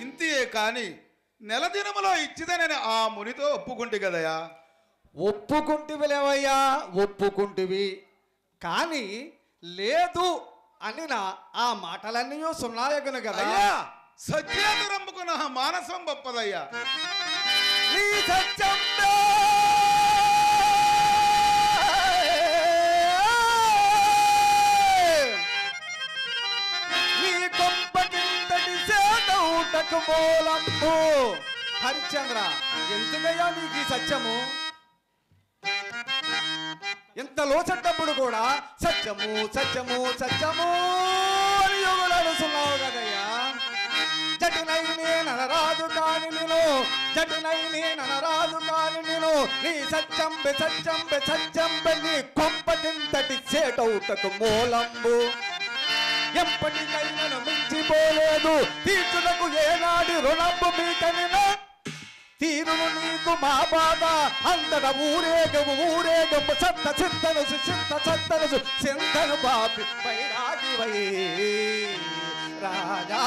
ఇంతియే కాని నెల దినములో ఇచ్చిదనని ఆ మునితో ఒప్పుకుంటి కదయా. ఒప్పుకుంటివిలేవయ్యా, ఒప్పుకుంటివి. కానీ లేదు అనిన ఆ మాటలన్నీ సున్నాయగును కదా. సత్యాదురంబుకు నా మానసం గొప్పదయ్యా. నీ సత్యం నీ గొప్పకింతటి సేనౌటకు మూలంబు. హరిశ్చంద్ర, ఎందుకయ్యా నీకు ఈ సత్యము? ఎంత లోచట్టప్పుడు కూడా సత్యము సత్యము సత్యము అని యోగులాడుతున్నావు కదయ్యా. జటునై నేనరాదు కాని నేను, జటునై నేనరాదు కాని నేను, నీ సత్యంబె సత్యంబె సత్యంబె నీ కొంపటింతటి సేటౌటకు మూలంబు. ఎప్పటికైనా మించిపోలేదు తీర్చుటకు ఏనాడి రుణంబు మీకనినా. తీరును నీకు మా బాధ అంతట ఊరేగము ఊరేగము సత్త చింతనసు చింత సత్తనసు చింతను బాపి వైరాగి వై రాజా.